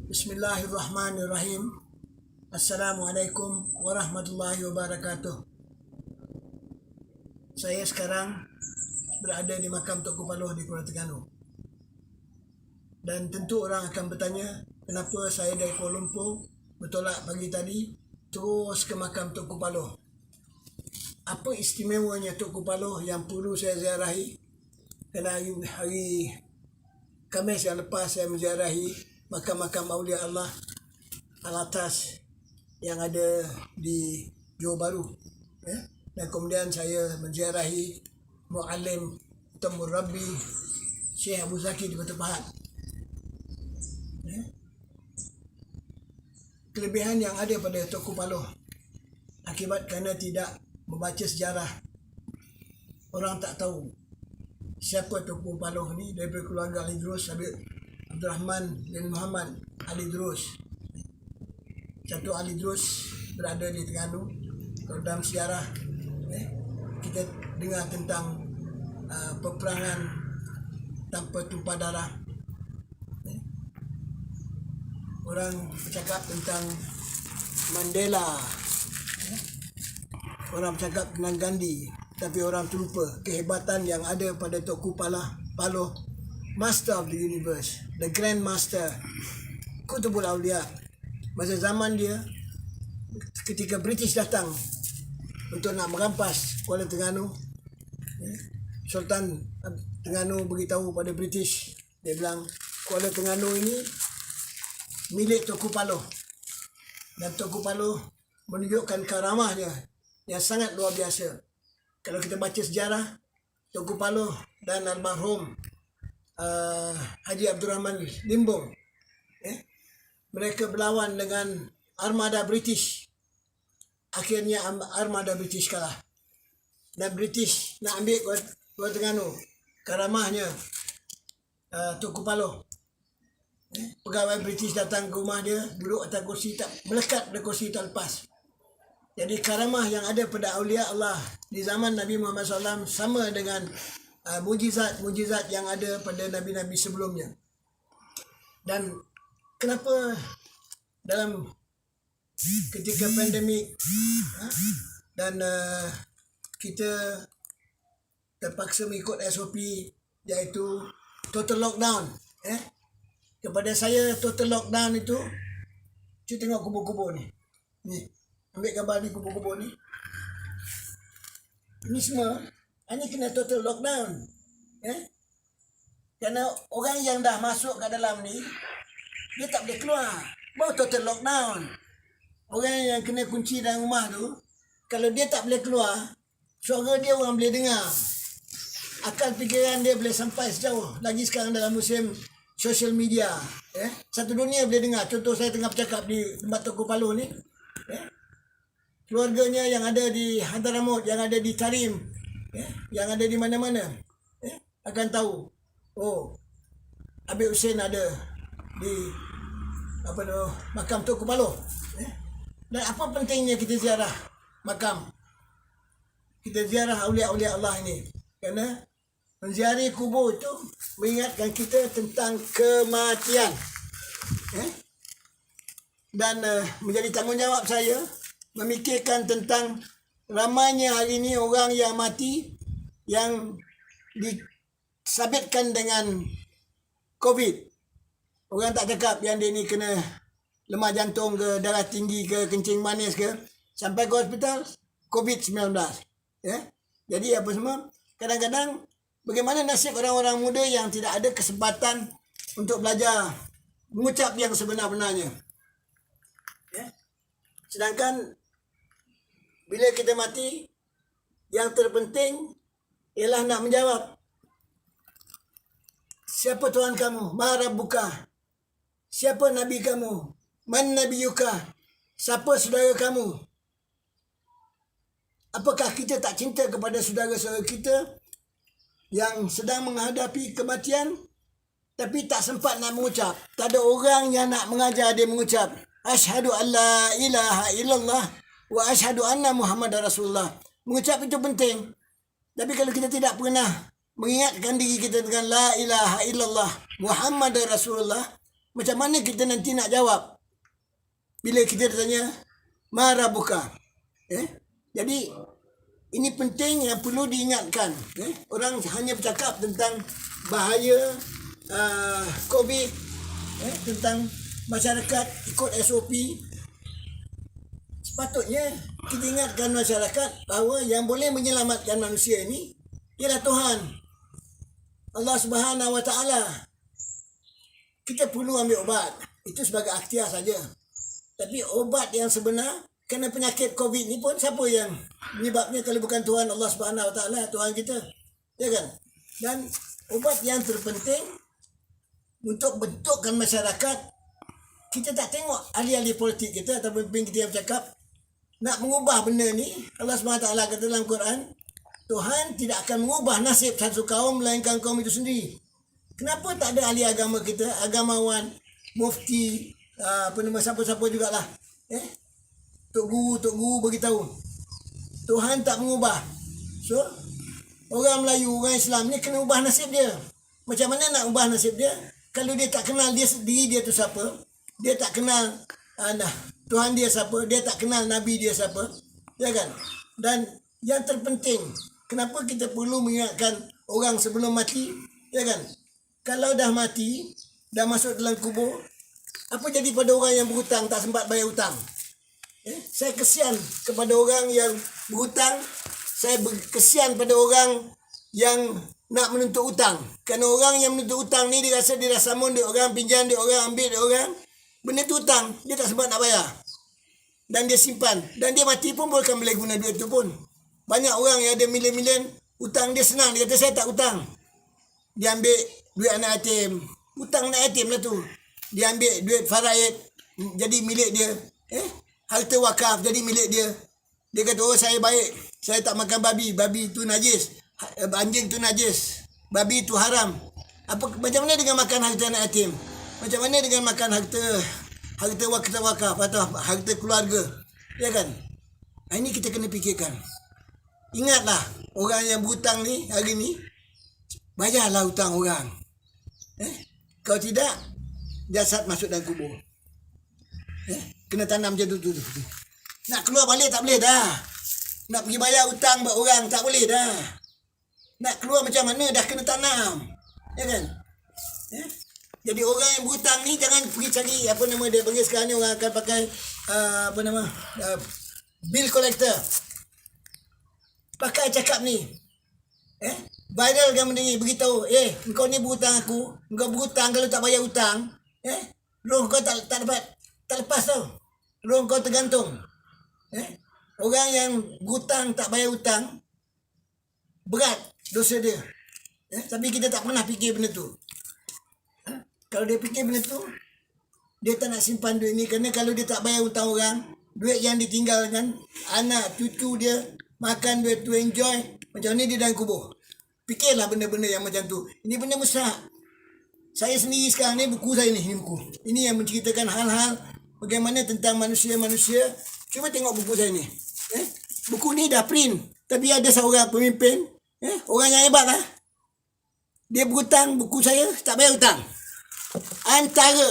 Bismillahirrahmanirrahim. Assalamualaikum warahmatullahi wabarakatuh. Saya sekarang berada di makam Tok Kupaloh di Kuala Terengganu. Dan tentu orang akan bertanya, kenapa saya dari Kuala Lumpur bertolak pagi tadi terus ke makam Tok Kupaloh. Apa istimewanya Tok Kupaloh yang perlu saya ziarahi? Kerana hari Khamis yang lepas saya menziarahi makam-makam Aulia Allah Al-Atas yang ada di Johor Bahru, dan kemudian saya menziarahi Muallim Temur Rabbi Syekh Abu Zaki di Batu Pahat. Kelebihan yang ada pada Tok Kupaloh akibat kerana tidak membaca sejarah, orang tak tahu siapa Tok Kupaloh ni daripada keluarga Ali Idrus, Abdul Rahman bin Muhammad Ali Idrus. Satu Ali Idrus berada di Terengganu. Kalau dalam sejarah kita dengar tentang peperangan tanpa tumpah darah. Orang bercakap tentang Mandela, orang bercakap tentang Gandhi, tapi orang terlupa kehebatan yang ada pada Tok Kupaloh, Master of the Universe, the Grand Master, Qutbul Awliya. Masa zaman dia, ketika British datang untuk nak merampas Kuala Terengganu, Sultan Terengganu beritahu pada British, dia bilang Kuala Terengganu ini milik Tok Kupaloh, dan Tok Kupaloh menunjukkan karamahnya yang sangat luar biasa. Kalau kita baca sejarah, Tok Kupaloh dan almarhum Haji Abdul Rahman Limbong, mereka berlawan dengan armada British. Akhirnya armada British kalah, dan British nak ambil Kuala Terengganu. Karamahnya Tok Kupaloh, pegawai British datang ke rumah dia, duduk atas kursi, tak melekat pada kursi, tak lepas. Jadi karamah yang ada pada Aulia Allah di zaman Nabi Muhammad SAW sama dengan mujizat yang ada pada Nabi-Nabi sebelumnya. Dan kenapa dalam ketika pandemik dan kita terpaksa mengikut SOP, iaitu total lockdown. Kepada saya total lockdown itu, cuba tengok kubur-kubur ni. Ni, ambil gambar ni, kubur-kubur ni. Ini semua hanya kena total lockdown. Kerana orang yang dah masuk ke dalam ni, dia tak boleh keluar. Baru total lockdown. Orang yang kena kunci dalam rumah tu, kalau dia tak boleh keluar, suara dia orang boleh dengar. Akal fikiran dia boleh sampai sejauh. Lagi sekarang dalam musim social media. Satu dunia boleh dengar. Contoh, saya tengah bercakap di tempat Tok Kupaloh ni. Keluarganya yang ada di Hadramaut, yang ada di Tarim, yang ada di mana-mana, akan tahu, oh, Habib Hussein ada di makam Tok Kupaloh. Dan apa pentingnya kita ziarah makam, kita ziarah Aulia-Aulia Allah ini? Kerana menziarahi kubur itu mengingatkan kita tentang kematian. Dan menjadi tanggungjawab saya memikirkan tentang ramainya hari ini orang yang mati yang disabitkan dengan COVID. Orang tak cakap yang dia ni kena lemah jantung ke, darah tinggi ke, kencing manis ke, sampai ke hospital COVID-19. Jadi apa semua, kadang-kadang bagaimana nasib orang-orang muda yang tidak ada kesempatan untuk belajar mengucap yang sebenar-benarnya. Sedangkan bila kita mati, yang terpenting ialah nak menjawab, siapa Tuhan kamu? Ma Rabbuka? Siapa Nabi kamu? Man Nabiyuka? Siapa saudara kamu? Apakah kita tak cinta kepada saudara-saudara kita yang sedang menghadapi kematian, tapi tak sempat nak mengucap? Tak ada orang yang nak mengajar dia mengucap Asyhadu an la ilaha illallah wa asyhadu anna Muhammadar Rasulullah. Mengucap itu penting. Tapi kalau kita tidak pernah mengingatkan diri kita dengan la ilaha illallah Muhammadar Rasulullah, Macam mana kita nanti nak jawab bila kita tanya marah buka? Jadi ini penting yang perlu diingatkan. Orang hanya bercakap tentang bahaya COVID, tentang masyarakat ikut SOP. Sepatutnya kita ingatkan masyarakat bahawa yang boleh menyelamatkan manusia ini ialah Tuhan, Allah Subhanahu Wa Taala. Kita perlu ambil ubat, itu sebagai akhtiar saja. Tapi obat yang sebenar kena penyakit COVID ni pun siapa yang menyebabnya kalau bukan Tuhan Allah Subhanahu Wa Taala, Tuhan kita, ya kan? Dan ubat yang terpenting untuk bentukkan masyarakat, kita tak tengok ahli-ahli politik kita atau pemimpin kita yang bercakap nak mengubah benda ni. Allah Subhanahu Wa Taala kata dalam Quran, Tuhan tidak akan mengubah nasib satu kaum melainkan kaum itu sendiri. Kenapa tak ada ahli agama kita, agamawan, mufti, siapa-siapa jugalah, Tok Guru beritahu Tuhan tak mengubah. So orang Melayu, orang Islam ni kena ubah nasib dia. Macam mana nak ubah nasib dia kalau dia tak kenal dia sendiri, dia tu siapa? Dia tak kenal Tuhan dia siapa, dia tak kenal Nabi dia siapa, ya kan? Dan yang terpenting, kenapa kita perlu mengingatkan orang sebelum mati, ya kan? Kalau dah mati, dah masuk dalam kubur, apa jadi pada orang yang berhutang tak sempat bayar hutang? Saya kesian kepada orang yang berhutang. Saya kesian pada orang yang nak menuntut hutang. Kerana orang yang menuntut hutang ni dia rasa samun dia orang, pinjam dia orang, ambil dia orang. Benda tu hutang, dia tak sempat nak bayar. Dan dia simpan. Dan dia mati pun bukan boleh guna duit tu pun. Banyak orang yang ada milion-milion, hutang dia senang. Dia kata saya tak hutang. Dia ambil duit anak yatim. Hutang anak yatim lah tu. Dia ambil duit faraid, jadi milik dia. Harta wakaf jadi milik dia. Dia kata, oh saya baik, saya tak makan babi. Babi tu najis, anjing tu najis, babi tu haram. Macam mana dengan makan harta anak yatim? Macam mana dengan makan harta wakaf atau harta keluarga? Ya kan? Ini kita kena fikirkan. Ingatlah, orang yang berhutang ni hari ni, bayarlah hutang orang. Kalau tidak, jasad masuk dalam kubur. Kena tanam macam tu. Nak keluar balik tak boleh dah. Nak pergi bayar hutang buat orang tak boleh dah. Nak keluar macam mana dah kena tanam. Ya kan? Jadi orang yang berhutang ni jangan pergi cari dia panggil sekarang ni, orang akan pakai bill collector. Pakai cakap ni. Viralkan benda ni, beritahu, engkau ni berhutang aku, engkau berhutang, kalau tak bayar hutang, roh kau tak lepas tau. Roh kau tergantung. Orang yang berhutang tak bayar hutang, berat dosa dia. Tapi kita tak pernah fikir benda tu. Kalau dia fikir benda tu, dia tak nak simpan duit ni. Kerana kalau dia tak bayar hutang orang, duit yang ditinggalkan, anak, cucu dia makan duit tu, enjoy, macam ni dia dalam kubur. Fikirlah benda-benda yang macam tu. Ini benda mustahak. Saya sendiri sekarang ni, buku saya ni, buku. Ini yang menceritakan hal-hal bagaimana tentang manusia-manusia. Cuba tengok buku saya ni. Buku ni dah print. Tapi ada seorang pemimpin, orang yang hebat lah. Dia berhutang, buku saya tak bayar hutang. Antara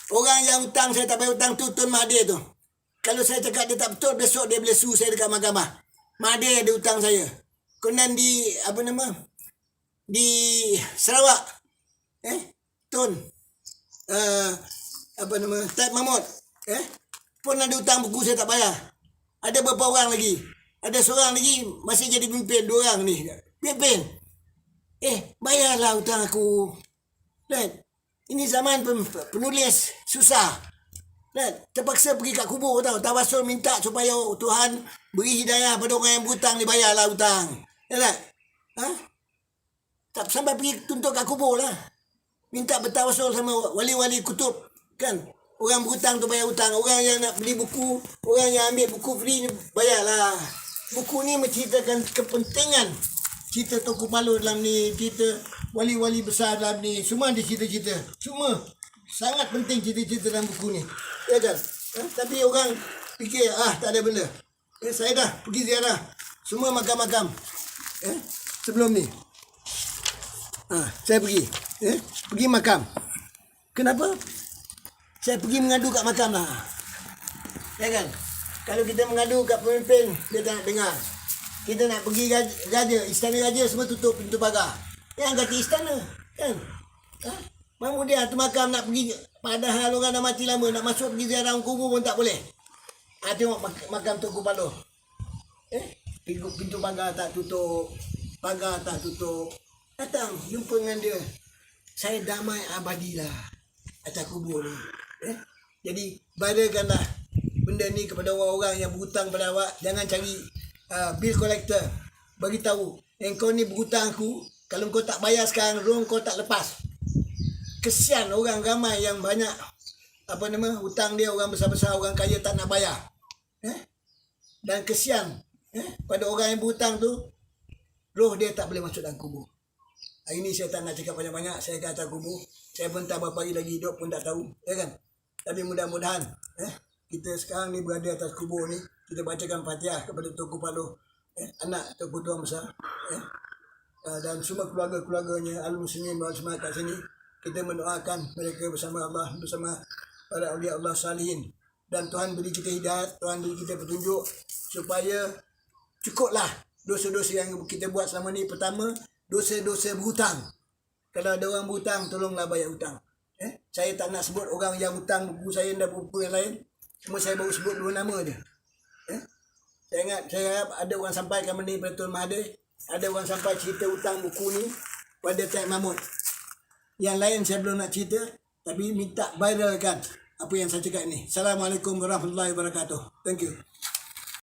orang yang hutang saya tak bayar hutang tu Tun Mahathir tu. Kalau saya cakap dia tak betul, besok dia boleh sue saya dekat mahkamah. Mahathir ada hutang saya. Kemudian di Sarawak, Tun Taib Mahmud, pun ada hutang buku saya tak bayar. Ada beberapa orang lagi. Ada seorang lagi masih jadi pemimpin, 2 orang ni. Pimpin. Bayarlah hutang aku. Dan ini zaman penulis susah. Dan terpaksa pergi kat kubur tau. Tawasul minta supaya Tuhan beri hidayah pada orang yang berhutang ni, bayarlah hutang. Ya tak? Tak sampai pergi tuntut kat kubur lah. Minta bertawasul sama wali-wali kutub. Kan? Orang berhutang tu bayar hutang. Orang yang nak beli buku, orang yang ambil buku free ni, bayarlah. Buku ni menceritakan kepentingan cerita Tunku Palus dalam ni, cerita wali-wali besar dalam ni. Semua ada cerita-cerita. Semua sangat penting cerita-cerita dalam buku ni. Ya kan? Tapi orang fikir, tak ada benda. Saya dah pergi ziarah semua makam-makam. Sebelum ni. Saya pergi. Pergi makam. Kenapa? Saya pergi mengadu kat makam lah. Ya kan? Kalau kita mengadu kat pemimpin, dia tak nak dengar. Kita nak pergi raja, istana raja semua tutup pintu pagar. Yang kata istana, kan? Ha? Mamu dia tu makam nak pergi, padahal orang dah mati lama, nak masuk pergi ziarah kubur pun tak boleh. Tengok makam Tunku Paloh. Pintu pagar tak tutup, pagar tak tutup. Datang, jumpa dengan dia. Saya damai abadilah atas kubur ni. Jadi, badakanlah benda ni kepada orang-orang yang berhutang pada awak. Jangan cari bill collector. Bagi tahu, kau ni berhutang aku. Kalau kau tak bayar sekarang, rong kau tak lepas. Kesian orang ramai yang banyak hutang dia, orang besar-besar, orang kaya tak nak bayar. Dan kesian pada orang yang berhutang tu, roh dia tak boleh masuk dalam kubur. Hari ni saya tak nak cakap banyak-banyak. Saya kat atas kubur. Saya pun tak berapa hari lagi hidup pun tak tahu. Ya kan? Tapi mudah-mudahan kita sekarang ni berada atas kubur ni. Kita bacakan Fatihah kepada Tunku Paloh, anak Tunku Tuan Besar, dan semua keluarga-keluarganya, alum muslimin semua kat sini. Kita mendoakan mereka bersama Allah, bersama para awliya Allah salihin. Dan Tuhan beri kita hidayat, Tuhan beri kita petunjuk supaya cukuplah dosa-dosa yang kita buat selama ni. Pertama, dosa-dosa berhutang. Kalau ada orang berhutang, tolonglah bayar hutang. Saya tak nak sebut orang yang hutang buku saya dan buku yang lain. Cuma saya baru sebut 2 nama je. Saya ingat, saya ada orang sampaikan benda ni pada Tuan Mahathir. Ada orang sampai cerita hutang buku ni pada Tek Mahmud. Yang lain saya belum nak cerita, tapi minta viralkan apa yang saya cakap ni. Assalamualaikum warahmatullahi wabarakatuh. Thank you.